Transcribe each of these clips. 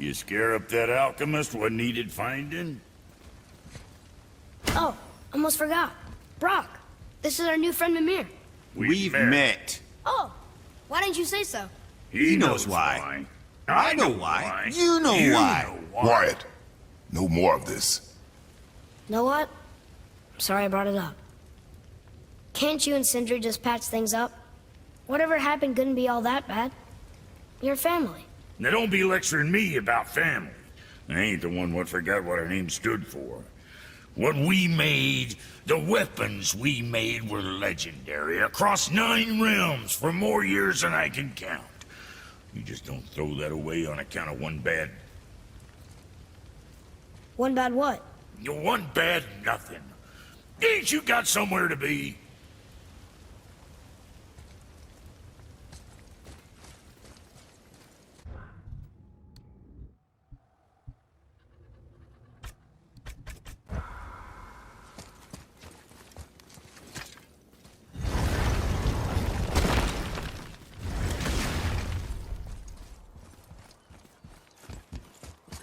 You scare up that alchemist what needed finding? Oh, almost forgot. Brock, this is our new friend Mimir. We've met. Oh, why didn't you say so? He knows why. I know why. You know why. Quiet. No more of this. Know what? Sorry I brought it up. Can't you and Sindri just patch things up? Whatever happened couldn't be all that bad. You're family. Now don't be lecturing me about family. I ain't the one what forgot what our name stood for. What we made, the weapons we made were legendary across 9 realms for more years than I can count. You just don't throw that away on account of one bad... One bad what? One bad nothing. Ain't you got somewhere to be?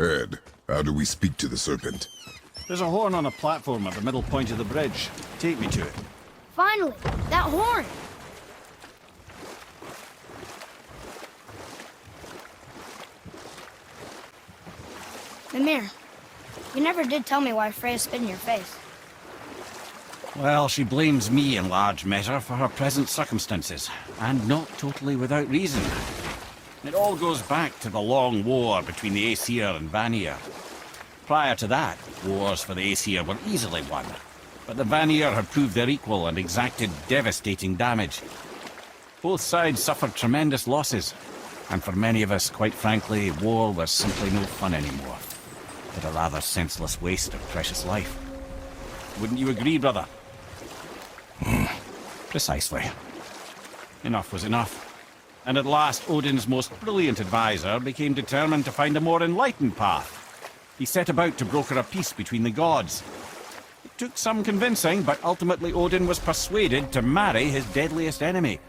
Ed, how do we speak to the serpent? There's a horn on a platform at the middle point of the bridge. Take me to it. Finally, that horn! Mimir, you never did tell me why Freya spit in your face. Well, she blames me in large measure for her present circumstances, and not totally without reason. It all goes back to the long war between the Aesir and Vanir. Prior to that, wars for the Aesir were easily won, but the Vanir had proved their equal and exacted devastating damage. Both sides suffered tremendous losses, and for many of us, quite frankly, war was simply no fun anymore, but a rather senseless waste of precious life. Wouldn't you agree, brother? Precisely. Enough was enough. And at last, Odin's most brilliant advisor became determined to find a more enlightened path. He set about to broker a peace between the gods. It took some convincing, but ultimately Odin was persuaded to marry his deadliest enemy,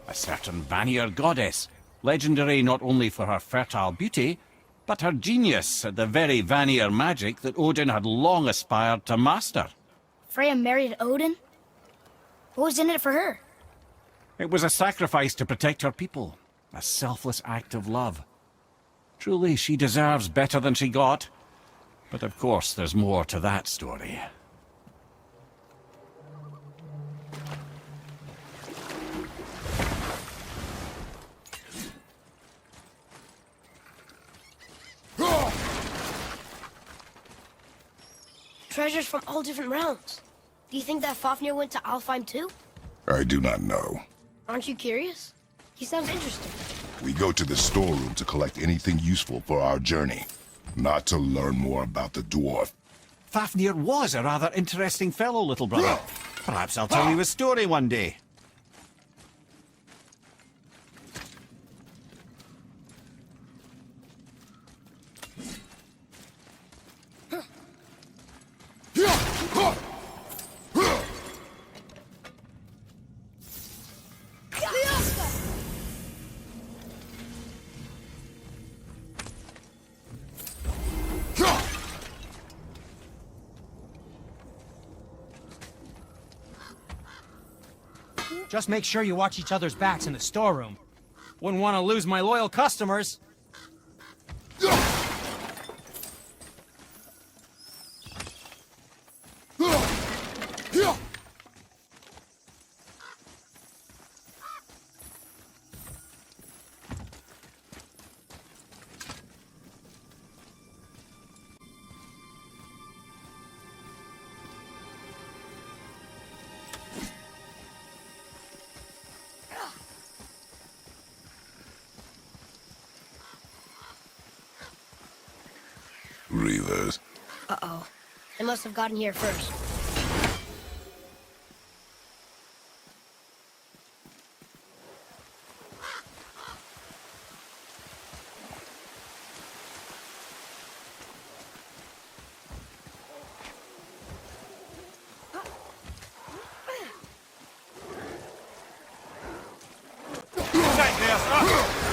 a certain Vanir goddess, legendary not only for her fertile beauty, but her genius at the very Vanir magic that Odin had long aspired to master. Freya married Odin? What was in it for her? It was a sacrifice to protect her people, a selfless act of love. Truly, she deserves better than she got. But of course, there's more to that story. Treasures from all different realms. Do you think that Fafnir went to Alfheim too? I do not know. Aren't you curious? He sounds interesting. We go to the storeroom to collect anything useful for our journey, not to learn more about the dwarf. Fafnir was a rather interesting fellow, little brother. Perhaps I'll tell you his story one day. Just make sure you watch each other's backs in the storeroom. Wouldn't want to lose my loyal customers. Reavers. Uh-oh. They must have gotten here first.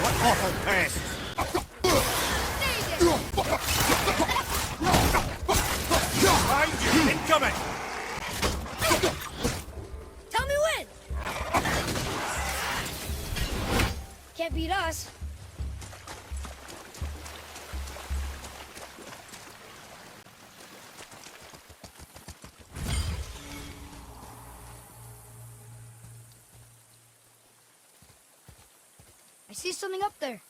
What awful pest! beat us. I see something up there.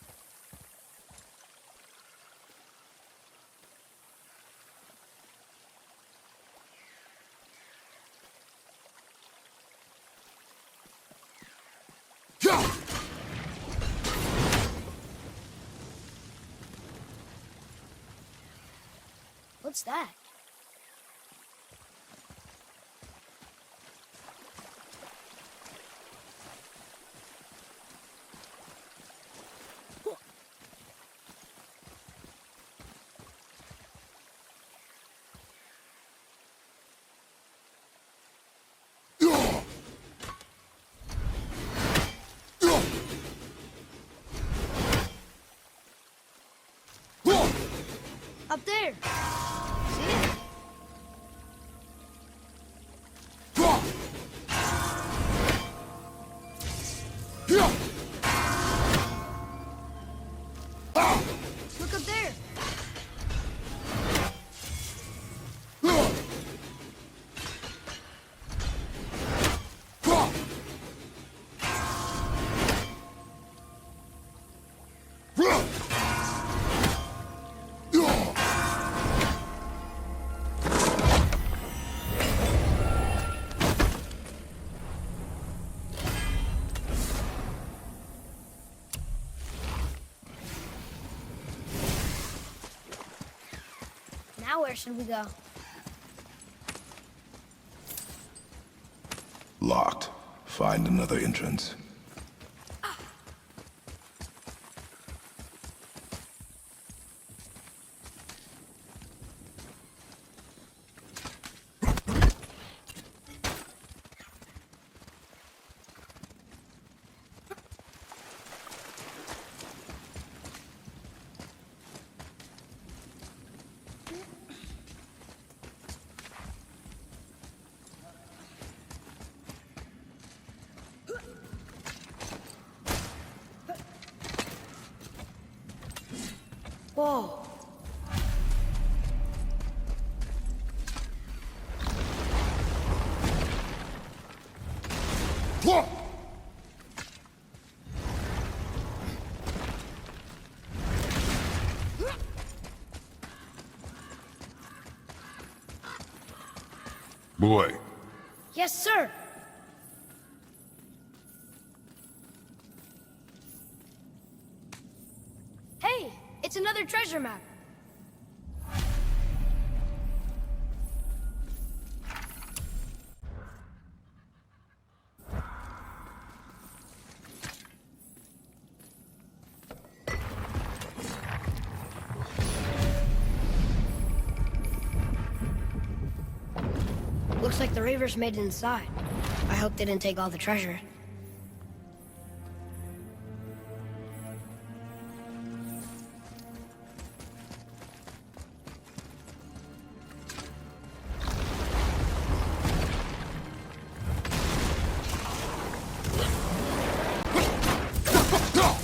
What's that? Up there. See it? Look up there. Now where should we go? Locked. Find another entrance. Whoa. Boy, Yes, sir. Hey, it's another treasure map. Looks like the Reavers made it inside. I hope they didn't take all the treasure.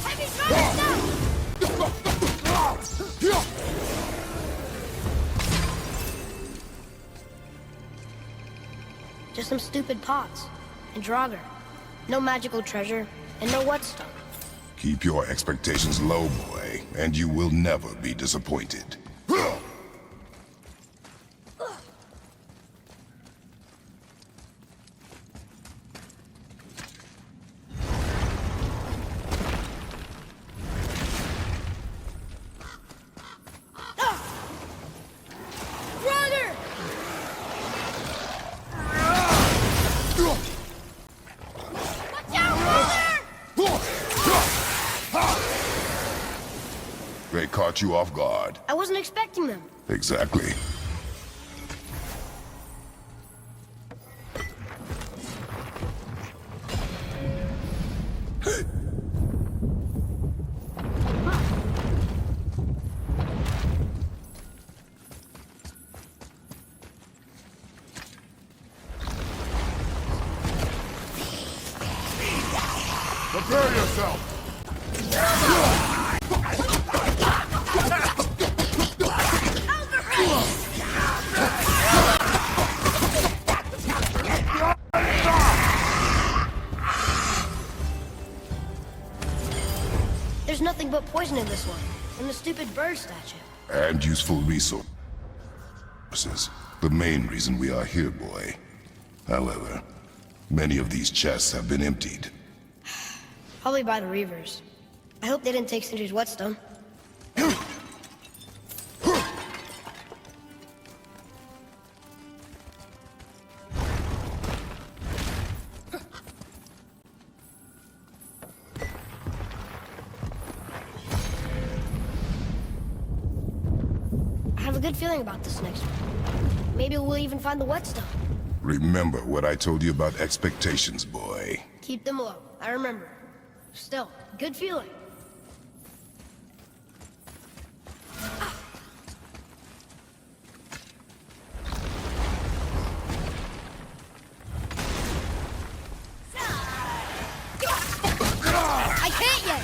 Heavy fire now! Just some stupid pots and Draugr. No magical treasure and no whetstone. keep your expectations low, boy, and you will never be disappointed. They caught you off guard. I wasn't expecting them. Exactly. Prepare yourself! nothing but poison in this one, and the stupid bird statue. And useful resources. The main reason we are here, boy. However, many of these chests have been emptied. Probably by the Reavers. I hope they didn't take Sindri's whetstone. I have a good feeling about this next one. Maybe we'll even find the whetstone. Remember what I told you about expectations, boy. Keep them low. I remember. Still, good feeling. I can't yet!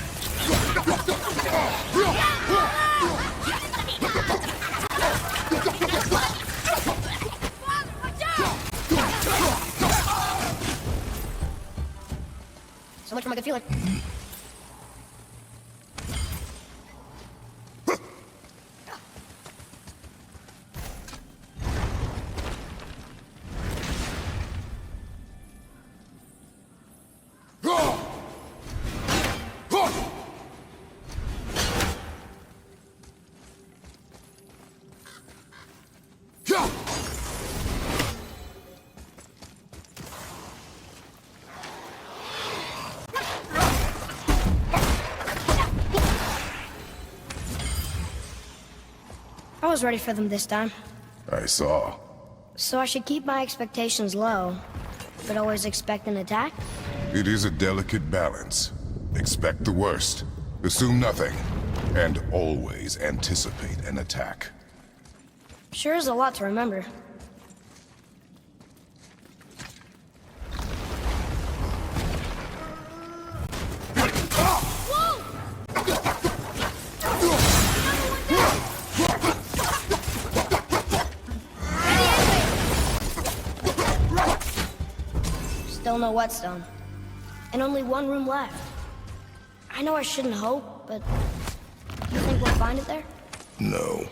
So much for my good feeling. I was ready for them this time. I saw. So I should keep my expectations low, but always expect an attack? It is a delicate balance. Expect the worst, assume nothing, and always anticipate an attack. Sure is a lot to remember. Still no whetstone. And only one room left. I know I shouldn't hope, but you think we'll find it there? No.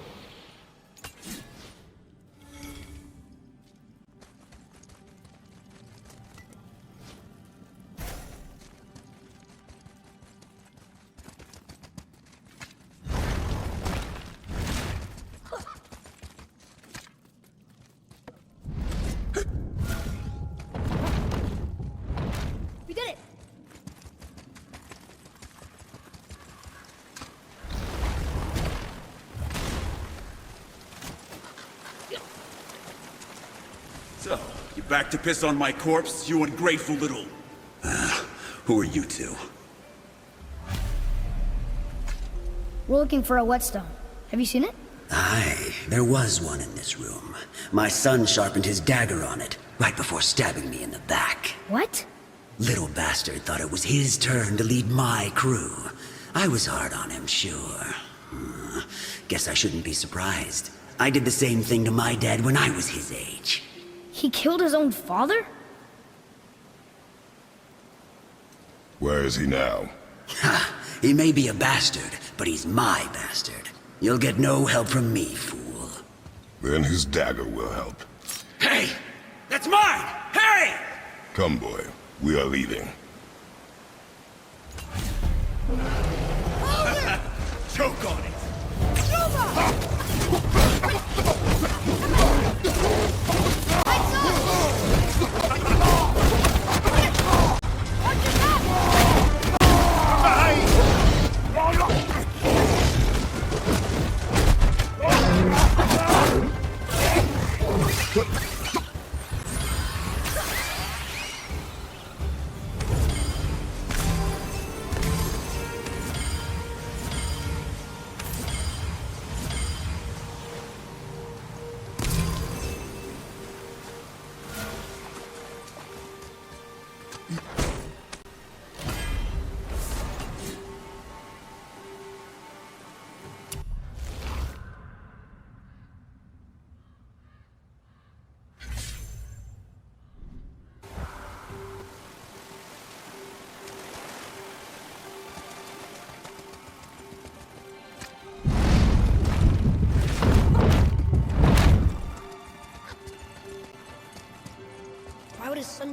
We did it! So, you back to piss on my corpse, you ungrateful little... who are you two? We're looking for a whetstone. Have you seen it? Aye, there was one in this room. My son sharpened his dagger on it, right before stabbing me in the back. What? Little bastard thought it was his turn to lead my crew. I was hard on him, sure. Guess I shouldn't be surprised. I did the same thing to my dad when I was his age. He killed his own father? Where is he now? Ha! He may be a bastard, but he's my bastard. You'll get no help from me, fool. Then his dagger will help. Hey! That's mine! Hey! Come, boy. We are leaving. Choke on it!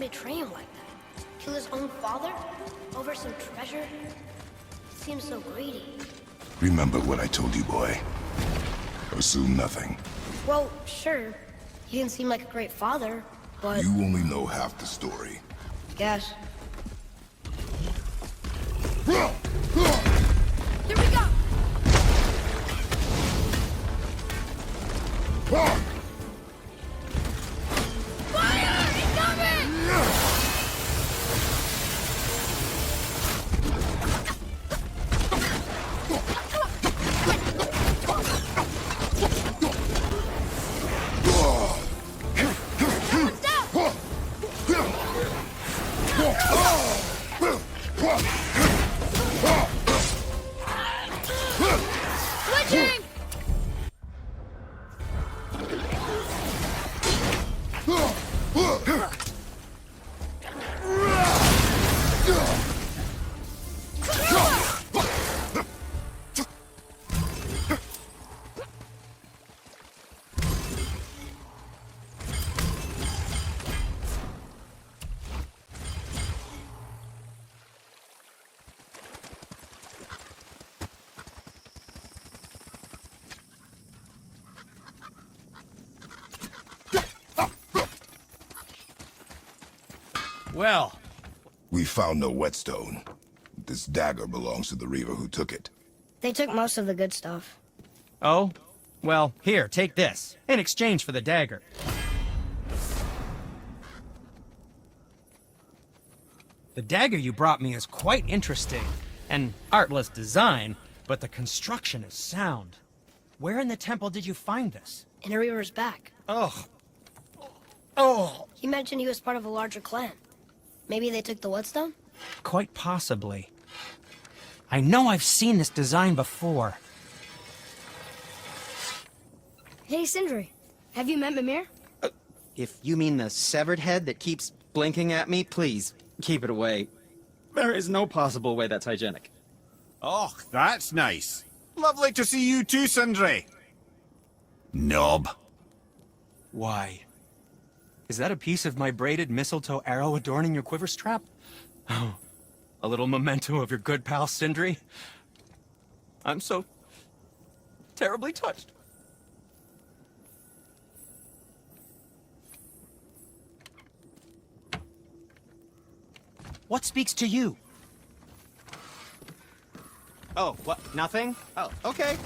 betray him like that? Kill his own father? Over some treasure? Seems so greedy. Remember what I told you, boy. Assume nothing. Well, sure. He didn't seem like a great father, but... You only know half the story. Guess. Here we go! Fire! Incoming! Switching! Well, We found no whetstone. This dagger belongs to the Reaver who took it. They took most of the good stuff. oh? Well, here, take this. In exchange for the dagger. The dagger you brought me is quite interesting. An artless design, but the construction is sound. Where in the temple did you find this? In a Reaver's back. Oh. Oh! He mentioned he was part of a larger clan. Maybe they took the whetstone? Quite possibly. I know I've seen this design before. Hey, Sindri. Have you met Mimir? If you mean the severed head that keeps blinking at me, please, keep it away. There is no possible way that's hygienic. Oh, that's nice. Lovely to see you too, Sindri. Knob. Why? Is that a piece of my braided mistletoe arrow adorning your quiver strap? Oh, a little memento of your good pal Sindri? I'm so terribly touched. What speaks to you? Oh, what? Nothing? Oh, okay.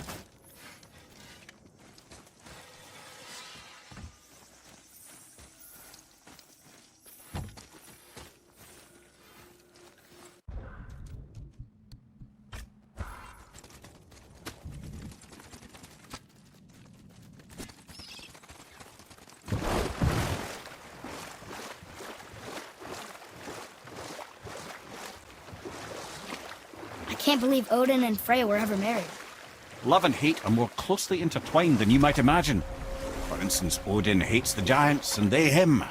I can't believe Odin and Freya were ever married. Love and hate are more closely intertwined than you might imagine. For instance, Odin hates the giants and they him.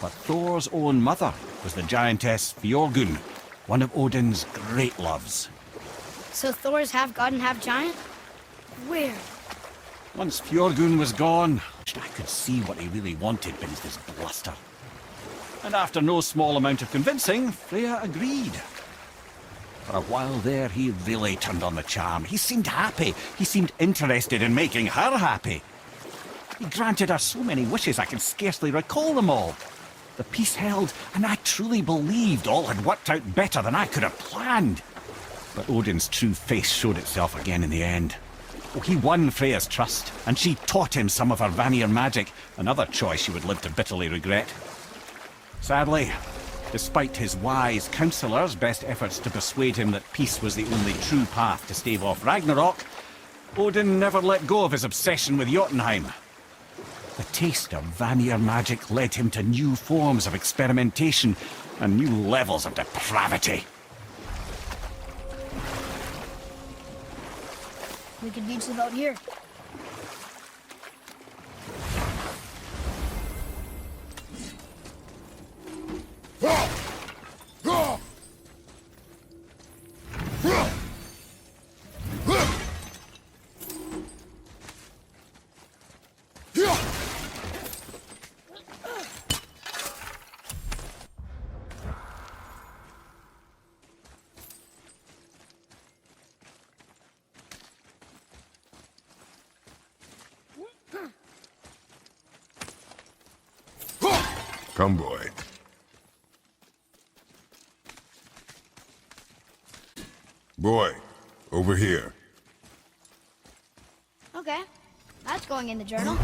But Thor's own mother was the giantess Fjorgun, one of Odin's great loves. So Thor's half god and half giant? Weird. Once Fjorgun was gone, I could see what he really wanted beneath his bluster. And after no small amount of convincing, Freya agreed. For a while there, he really turned on the charm. He seemed happy. He seemed interested in making her happy. He granted her so many wishes I can scarcely recall them all. The peace held, and I truly believed all had worked out better than I could have planned. But Odin's true face showed itself again in the end. Oh, he won Freya's trust, and she taught him some of her Vanir magic, another choice she would live to bitterly regret. Sadly, despite his wise counselors' best efforts to persuade him that peace was the only true path to stave off Ragnarok, Odin never let go of his obsession with Jotunheim. The taste of Vanir magic led him to new forms of experimentation and new levels of depravity. We could beach the boat here. Come, boy. Boy, over here. Okay. That's going in the journal.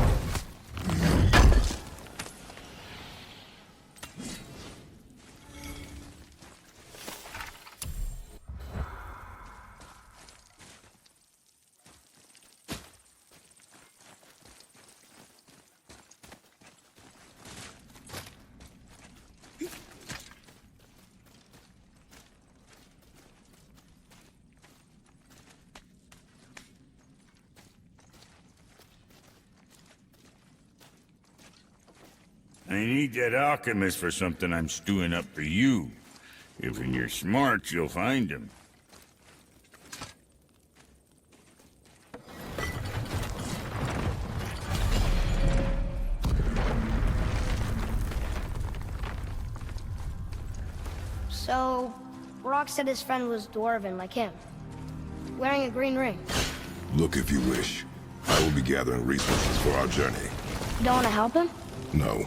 I need that alchemist for something I'm stewing up for you. If when you're smart, you'll find him. So, Brock said his friend was dwarven like him, wearing a green ring. Look if you wish. I will be gathering resources for our journey. You don't want to help him? No,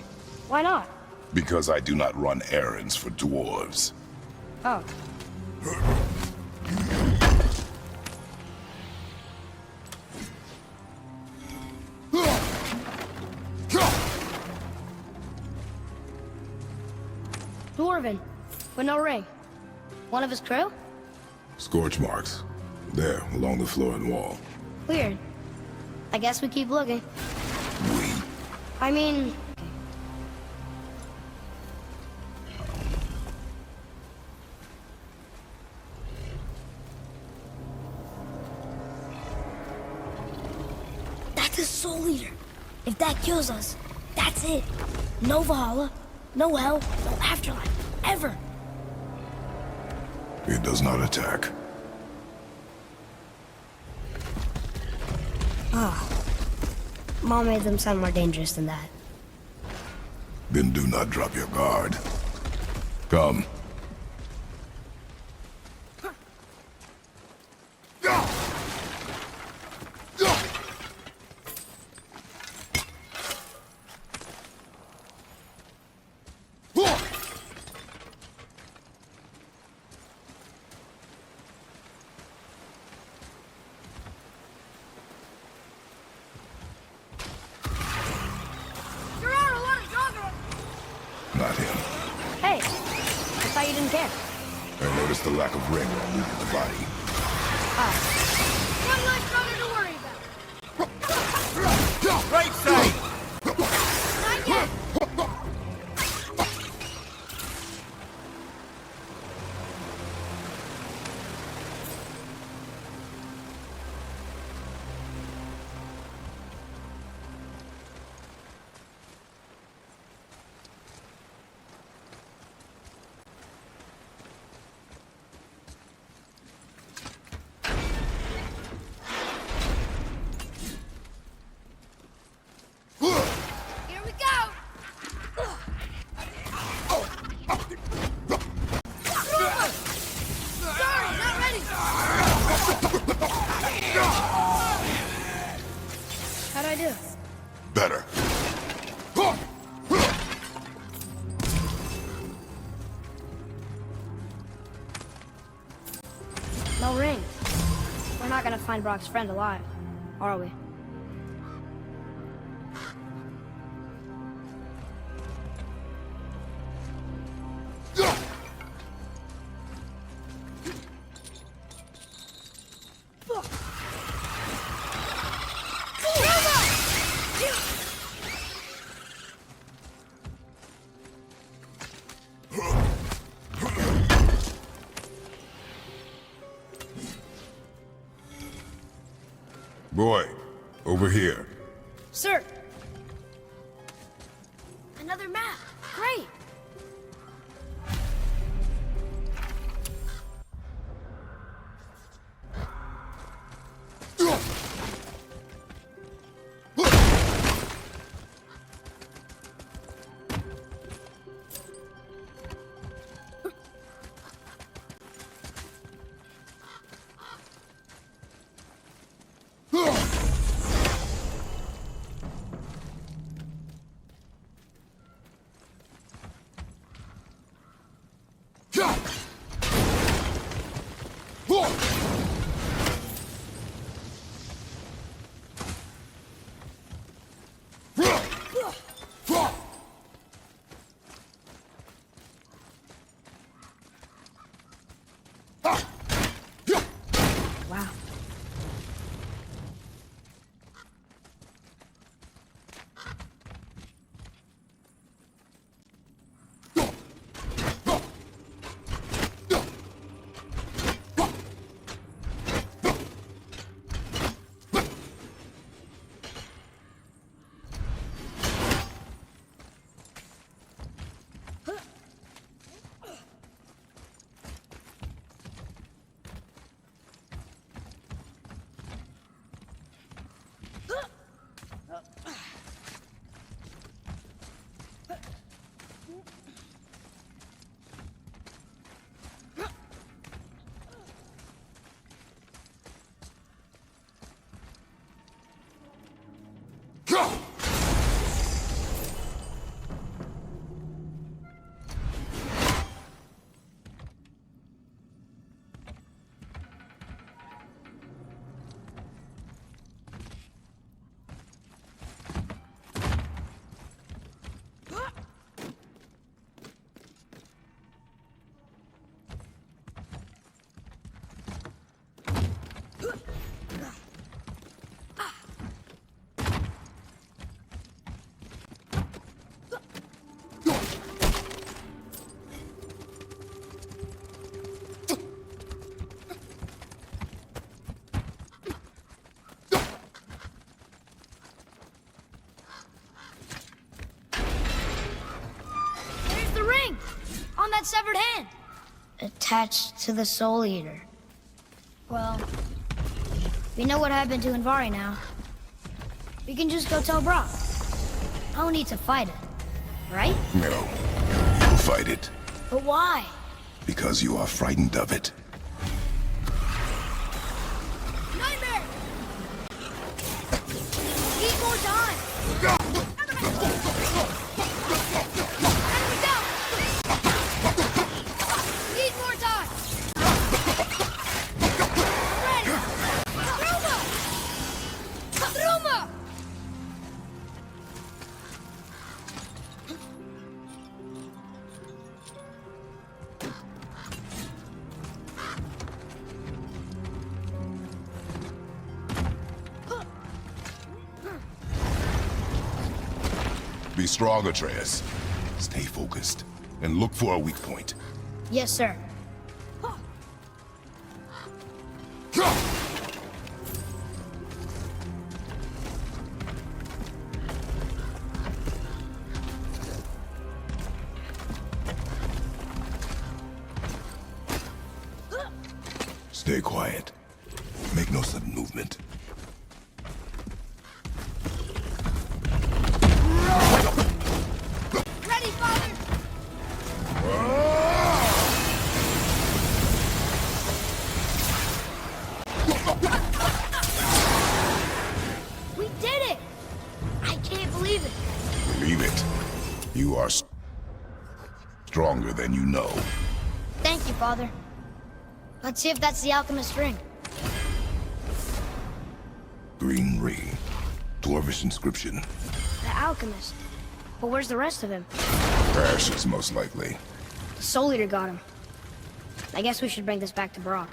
Why not? because I do not run errands for dwarves. Oh. Dwarven, with no ring. One of his crew? Scorch marks. There, along the floor and wall. Weird. I guess we keep looking. We. I mean... That's a soul eater. If that kills us, that's it. No Valhalla, no hell, no afterlife, ever. It does not attack. Mom made them sound more dangerous than that. Then do not drop your guard. Come. Not him. Hey, I thought you didn't care. I noticed the lack of ring while moving the body. One less brother to worry about. Right side! Not yet. Here we go. Sorry, not ready. How'd I do? Better. No ring. We're not gonna find Brock's friend alive, are we? Boy, over here. Sir! Another map! Great! There's the ring! On that severed hand! Attached to the Soul Eater. Well, we know what happened to Anvari now. We can just go tell Brock. No need to fight it, right? No. You'll fight it. But why? Because you are frightened of it. Nightmare! Need more time! Enemy down! Need more time! Ready! Ruma! Ruma! Be strong, Atreus. Stay focused. And look for a weak point. Yes, sir. Stay quiet. Make no sudden movement. Ready, Father! We did it! I can't believe it. Believe it. You are stronger than you know. Thank you, Father. Let's see if that's the alchemist ring. Green ring. Dwarvish inscription. The alchemist. But where's the rest of him? Ashes, most likely. The Soul Eater got him. I guess we should bring this back to Brock.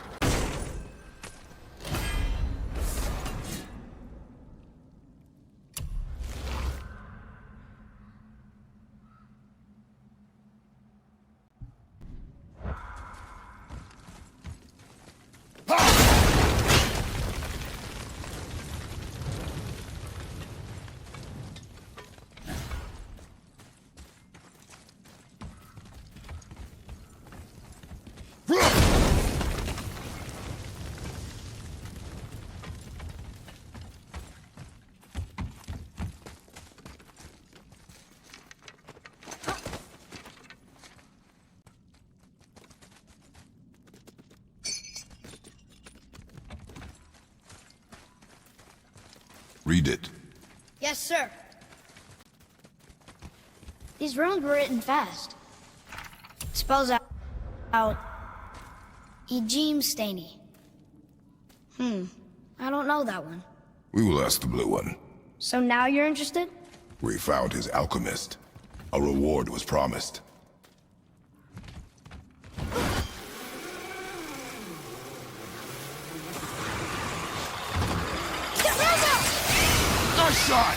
Read it. Yes, sir. These runes were written fast. Spells out Ejim Staney. I don't know that one. We will ask the blue one. So now you're interested? We found his alchemist. A reward was promised. Nice shot!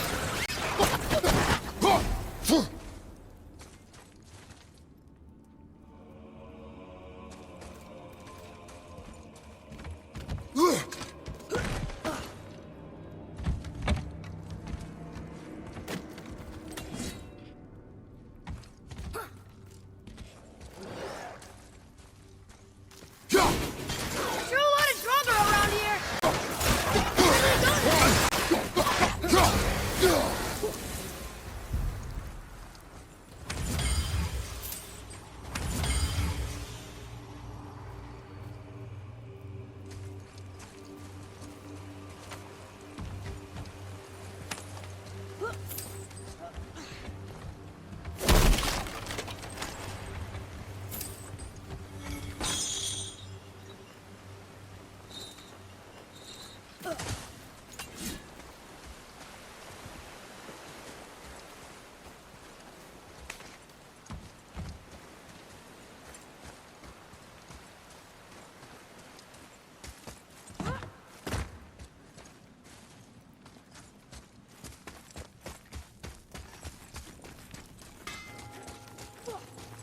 You're a lot stronger around here.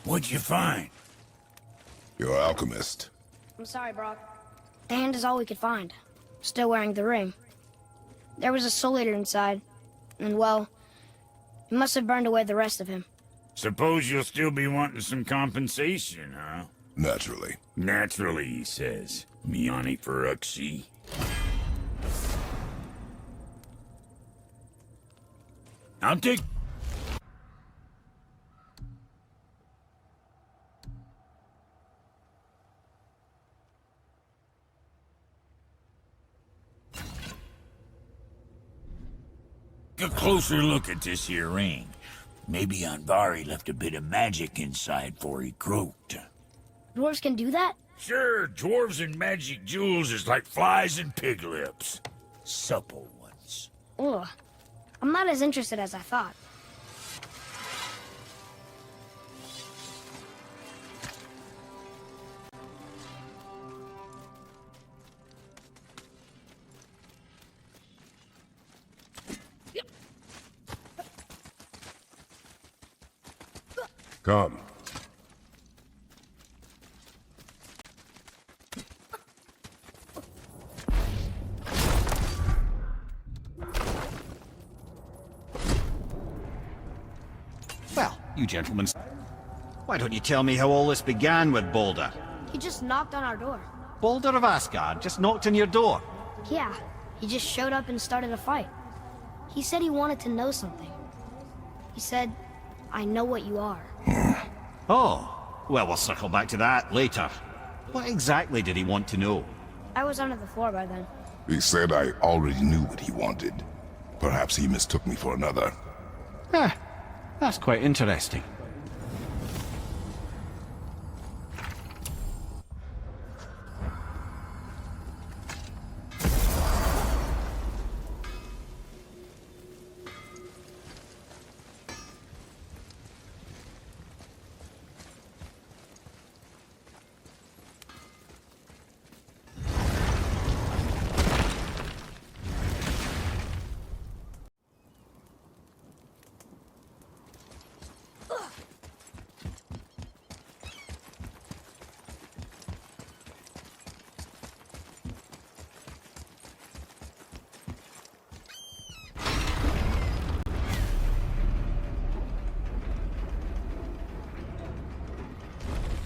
What'd you find? You're an alchemist. I'm sorry, Brock. The hand is all we could find. Still wearing the ring. There was a Soul Eater inside, and well, he must have burned away the rest of him. Suppose you'll still be wanting some compensation, huh? Naturally. Naturally, he says. Miani Feruxi. I'll take... a closer look at this here ring. Maybe Anvari left a bit of magic inside before he croaked. Dwarves can do that? Sure, dwarves and magic jewels is like flies and pig lips. Supple ones. Ugh. I'm not as interested as I thought. Come. Well, you gentlemen, why don't you tell me how all this began with Boulder? He just knocked on our door. Boulder of Asgard just knocked on your door. Yeah, he just showed up and started a fight. He said he wanted to know something. He said, I know what you are. Oh, well, we'll circle back to that later. What exactly did he want to know? I was under the floor by then. He said I already knew what he wanted. Perhaps he mistook me for another. That's quite interesting.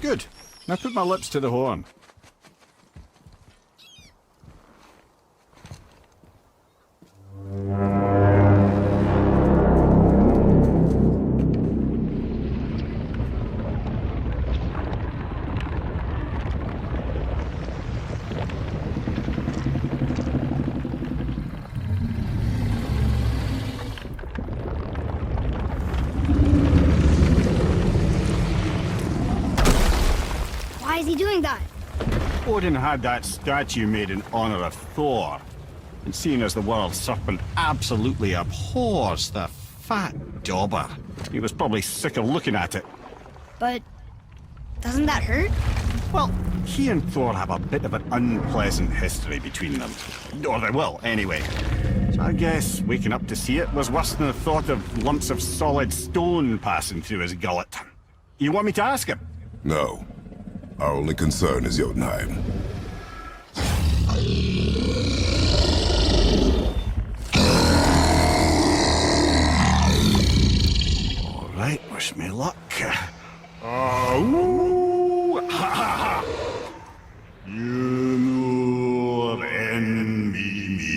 Good. Now put my lips to the horn. Why is he doing that? Odin had that statue made in honor of Thor. And seeing as the world serpent absolutely abhors the fat dauber, he was probably sick of looking at it. But doesn't that hurt? Well, he and Thor have a bit of an unpleasant history between them. Or they will, anyway. So I guess waking up to see it was worse than the thought of lumps of solid stone passing through his gullet. You want me to ask him? No. Our only concern is Jotunheim. All right, wish me luck. Ooh, ha ha ha! You envy me.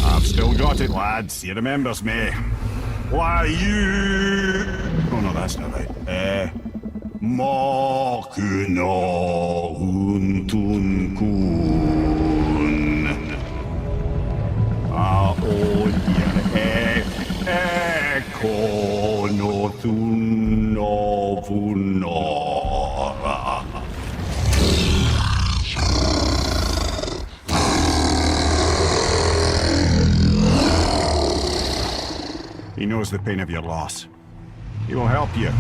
I've still got it, lads. He remembers me. Why you? Oh no, that's not right. Mokuno tun kun. A oir kono tun ovunora. He knows the pain of your loss. He will help you.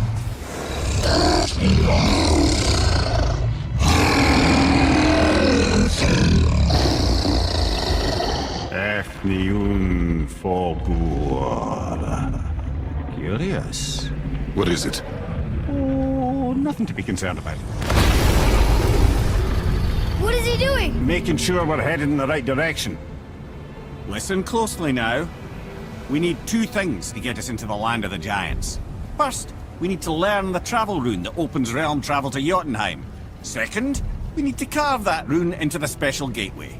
Efniun Fogur. Curious. What is it? Oh, nothing to be concerned about. What is he doing? Making sure we're headed in the right direction. Listen closely now. We need two things to get us into the land of the giants. First, we need to learn the travel rune that opens realm travel to Jotunheim. Second, we need to carve that rune into the special gateway.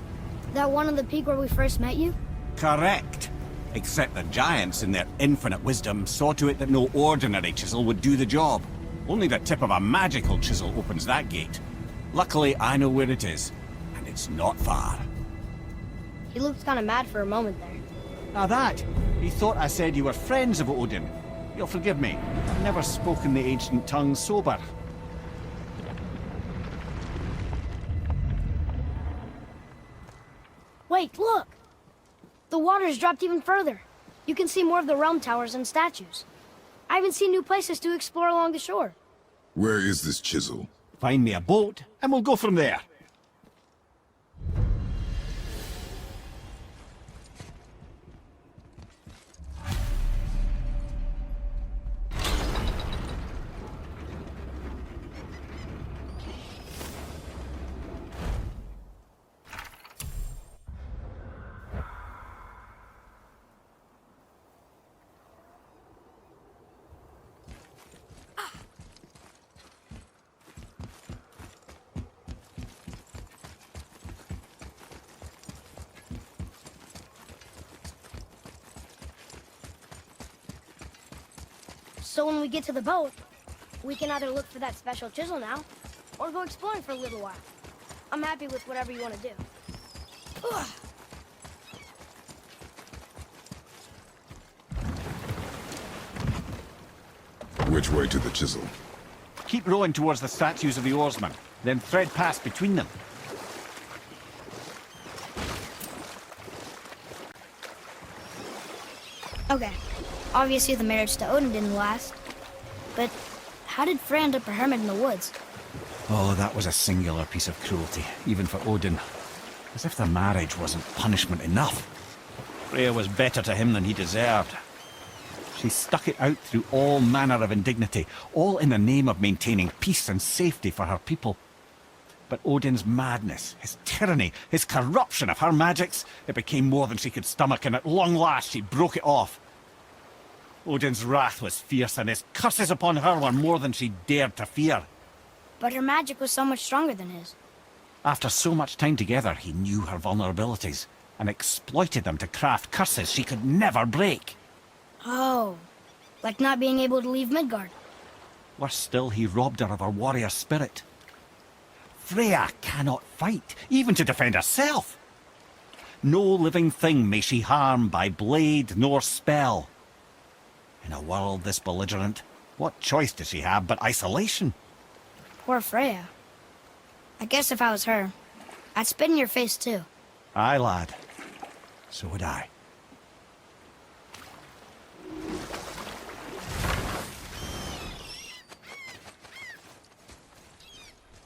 That one on the peak where we first met you? Correct. Except the giants, in their infinite wisdom, saw to it that no ordinary chisel would do the job. Only the tip of a magical chisel opens that gate. Luckily, I know where it is, and it's not far. He looked kind of mad for a moment there. Now that, he thought I said you were friends of Odin. You'll forgive me. I've never spoken the ancient tongue sober. Wait, look! The water's dropped even further. You can see more of the realm towers and statues. I even see new places to explore along the shore. Where is this chisel? Find me a boat, and we'll go from there. So when we get to the boat, we can either look for that special chisel now, or go exploring for a little while. I'm happy with whatever you want to do. Ugh. Which way to the chisel? Keep rowing towards the statues of the oarsmen, then thread past between them. Okay. Obviously the marriage to Odin didn't last. But how did Frey end up a hermit in the woods? Oh, that was a singular piece of cruelty, even for Odin. As if the marriage wasn't punishment enough. Freya was better to him than he deserved. She stuck it out through all manner of indignity, all in the name of maintaining peace and safety for her people. But Odin's madness, his tyranny, his corruption of her magics, it became more than she could stomach, and at long last she broke it off. Odin's wrath was fierce, and his curses upon her were more than she dared to fear. But her magic was so much stronger than his. After so much time together, he knew her vulnerabilities, and exploited them to craft curses she could never break. Oh, like not being able to leave Midgard. Worse still, he robbed her of her warrior spirit. Freya cannot fight, even to defend herself. No living thing may she harm by blade nor spell. In a world this belligerent, what choice does she have but isolation? Poor Freya. I guess if I was her, I'd spit in your face too. Aye, lad. So would I.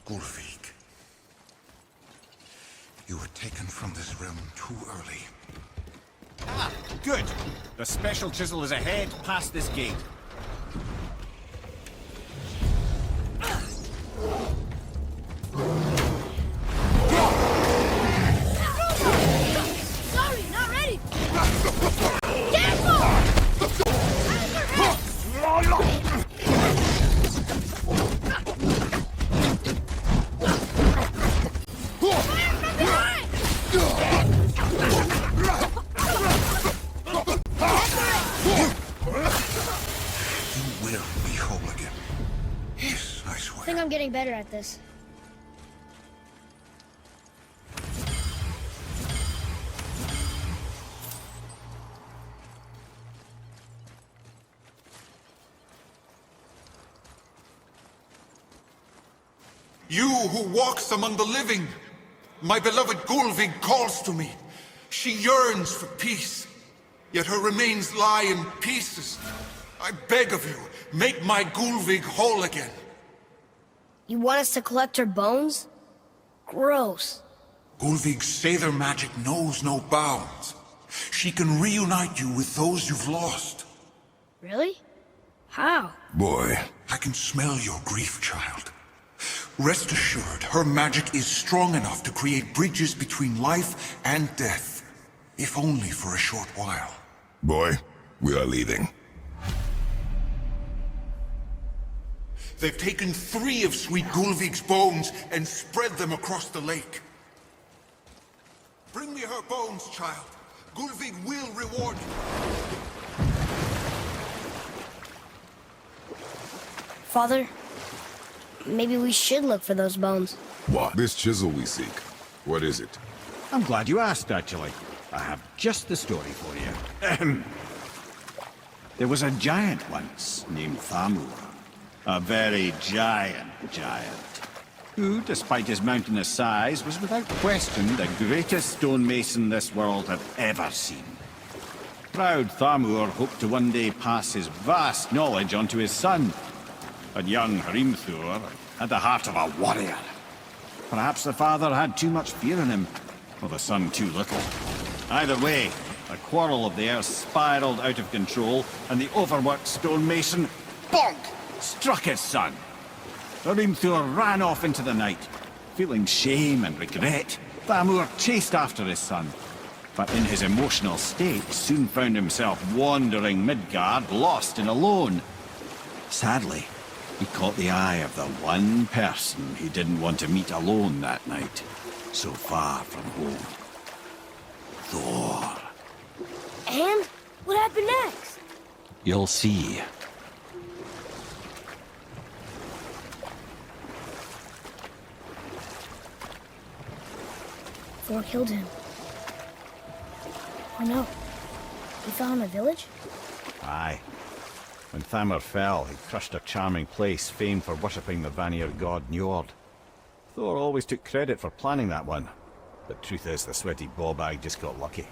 Gulfik, you were taken from this realm too early. Ah, good. The special chisel is ahead, past this gate. Sorry, not ready! Careful! Yes, I swear. I think I'm getting better at this. You who walks among the living. My beloved Gulvig calls to me. She yearns for peace, yet her remains lie in pieces. I beg of you, make my Gulvig whole again. You want us to collect her bones? Gross. Gulvig's Seidr magic knows no bounds. She can reunite you with those you've lost. Really? How? Boy, I can smell your grief, child. Rest assured, her magic is strong enough to create bridges between life and death, if only for a short while. boy, we are leaving. They've taken 3 of Sweet Gulvig's bones and spread them across the lake. Bring me her bones, child. Gulvig will reward you. Father, maybe we should look for those bones. What? This chisel we seek. What is it? I'm glad you asked, actually. I have just the story for you. Ahem. There was a giant once named Thamur. A very giant, who, despite his mountainous size, was without question the greatest stonemason this world had ever seen. Proud Thamur hoped to one day pass his vast knowledge on to his son. But young Hrimthur had the heart of a warrior. Perhaps the father had too much fear in him, or the son too little. Either way, the quarrel of the earth spiraled out of control, and the overworked stonemason, bonk, struck his son. Hrimthur ran off into the night. Feeling shame and regret, Thamur chased after his son. But in his emotional state, soon found himself wandering Midgard, lost and alone. Sadly, he caught the eye of the one person he didn't want to meet alone that night, so far from home. Thor. And what happened next? You'll see. Thor killed him. Oh no. He fell in a village? Aye. When Thamur fell, he crushed a charming place famed for worshipping the Vanir god Njord. Thor always took credit for planning that one. But truth is, the sweaty ball bag just got lucky.